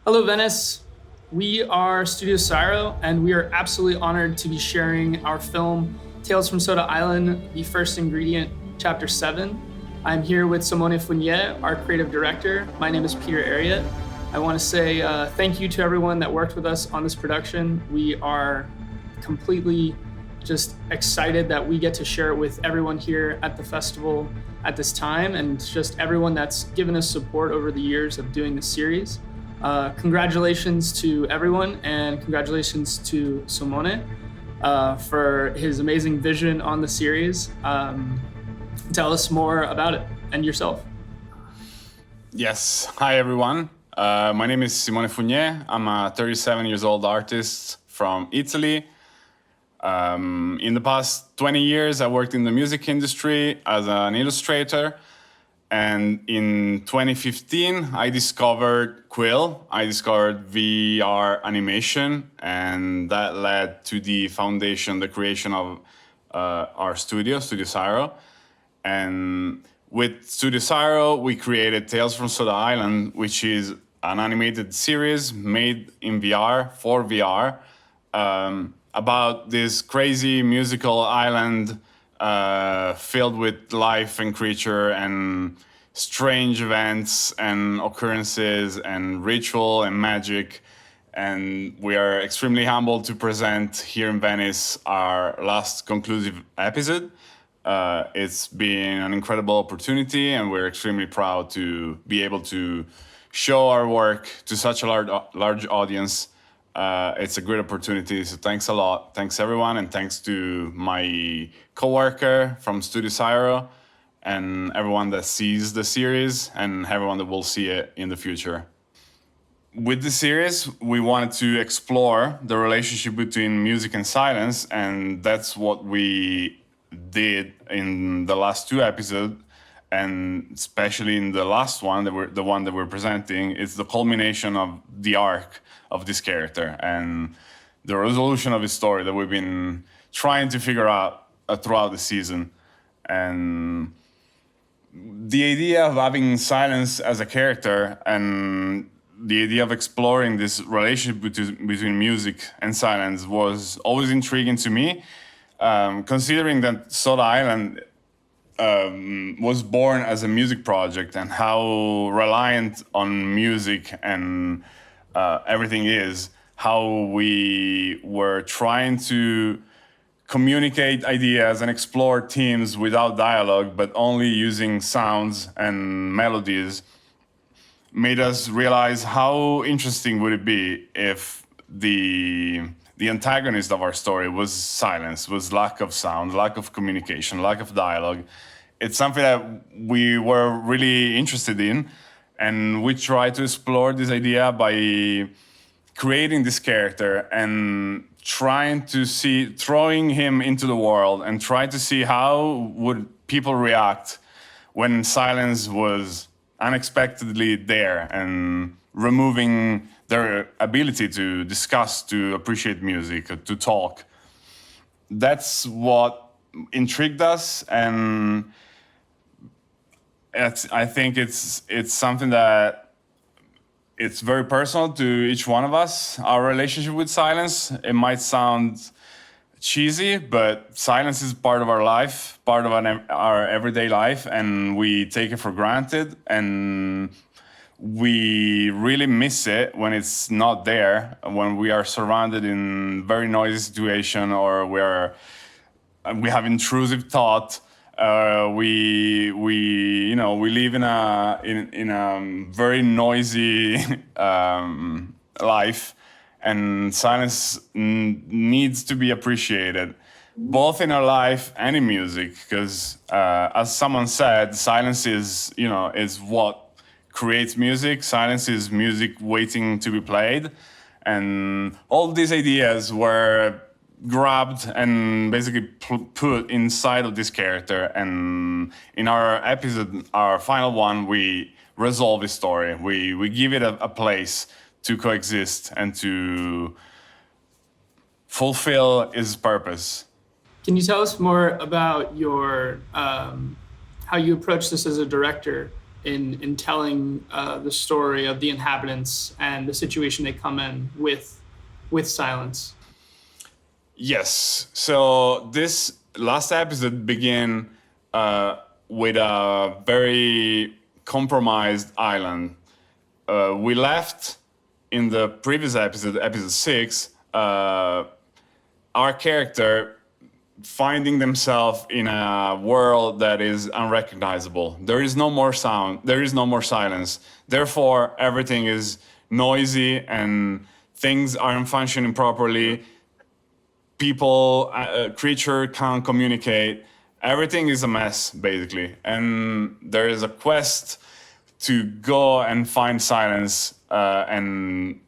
Hello, Venice. We are Studio Syro, and we are absolutely honored to be sharing our film, Tales from Soda Island, The First Ingredient, Chapter 7. I'm here with Simone Fougnier, our creative director. My name is Peter Ariet. I want to say thank you to everyone that worked with us on this production. We are completely just excited that we get to share it with everyone here at the festival at this time, and just everyone that's given us support over the years of doing this series. Congratulations to everyone, and congratulations to Simone for his amazing vision on the series. Tell us more about it and yourself. Yes. Hi, everyone. My name is Simone Fougnier. I'm a 37 years old artist from Italy. In the past 20 years, I worked in the music industry as an illustrator. And in 2015, I discovered Quill. I discovered VR animation, and that led to the foundation, the creation of our studio, Studio Syro. And with Studio Syro, we created Tales from Soda Island, which is an animated series made in VR, for VR, about this crazy musical island filled with life and creature and strange events and occurrences and ritual and magic. And we are extremely humbled to present here in Venice our last conclusive episode. It's been an incredible opportunity, and we're extremely proud to be able to show our work to such a large audience. It's a great opportunity, so thanks a lot. Thanks everyone, and thanks to my coworker from Studio Syro and everyone that sees the series and everyone that will see it in the future. With the series, we wanted to explore the relationship between music and silence, and that's what we did in the last two episodes, and especially in the last one, the one that we're presenting. It's the culmination of the arc of this character and the resolution of his story that we've been trying to figure out throughout the season. And the idea of having silence as a character and the idea of exploring this relationship between music and silence was always intriguing to me, considering that Soda Island was born as a music project, and how reliant on music and everything is, how we were trying to communicate ideas and explore themes without dialogue, but only using sounds and melodies, made us realize how interesting would it be if the antagonist of our story was silence, was lack of sound, lack of communication, lack of dialogue. It's something that we were really interested in, and we tried to explore this idea by creating this character and throwing him into the world and trying to see how would people react when silence was unexpectedly there, and removing their ability to discuss, to appreciate music, to talk. That's what intrigued us, and I think it's something that it's very personal to each one of us, our relationship with silence. It might sound cheesy, but silence is part of our life, part of our everyday life, and we take it for granted, and we really miss it when it's not there, when we are surrounded in very noisy situation, or we have intrusive thought. We live in a very noisy life, and silence needs to be appreciated, both in our life and in music, because as someone said, silence is what creates music. Silence is music waiting to be played, and all these ideas were grabbed and basically put inside of this character. And in our episode, our final one, we resolve the story. We give it a place to coexist and to fulfill its purpose. Can you tell us more about your how you approach this as a director in telling the story of the inhabitants and the situation they come in with silence. Yes. So this last episode began with a very compromised island. We left in the previous episode, episode 6, our character finding themselves in a world that is unrecognizable. There is no more sound, there is no more silence. Therefore, everything is noisy and things aren't functioning properly. People, creature can't communicate. Everything is a mess, basically. And there is a quest to go and find silence and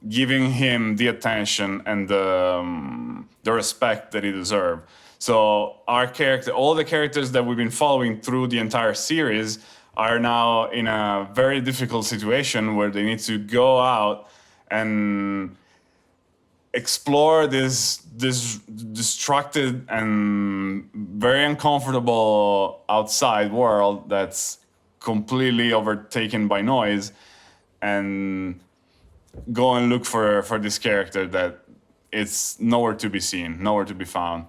giving him the attention and the respect that he deserves. So our character, all the characters that we've been following through the entire series are now in a very difficult situation where they need to go out and explore this distracted and very uncomfortable outside world that's completely overtaken by noise, and go and look for this character that it's nowhere to be seen, nowhere to be found.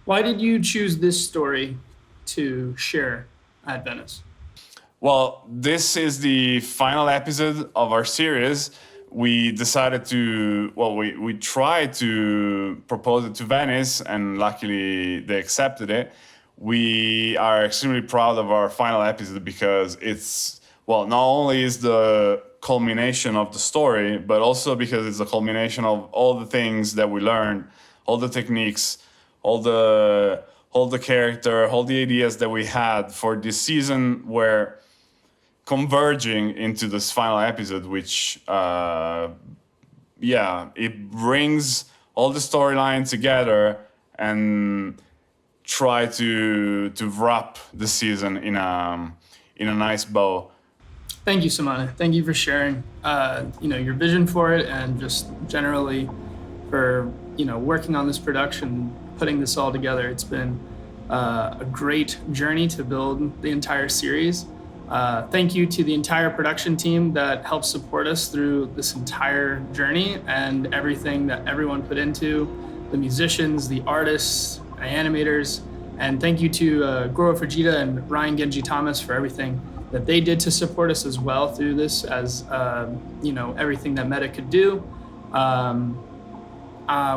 Why did you choose this story to share at Venice? Well, this is the final episode of our series. We decided to, we tried to propose it to Venice, and luckily they accepted it. We are extremely proud of our final episode because it's, not only is the culmination of the story, but also because it's a culmination of all the things that we learned, all the techniques, all the character, all the ideas that we had for this season were converging into this final episode, which, it brings all the storyline together and try to wrap the season in a nice bow. Thank you, Simone. Thank you for sharing, your vision for it, and just generally for, working on this production, putting this all together. It's been a great journey to build the entire series. Thank you to the entire production team that helped support us through this entire journey and everything that everyone put into, the musicians, the artists, the animators, and thank you to Goro Fujita and Ryan Genji Thomas for everything that they did to support us as well through this, as everything that Meta could do.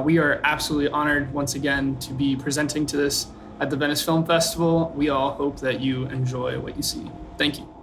We are absolutely honored once again to be presenting to this at the Venice Film Festival. We all hope that you enjoy what you see. Thank you.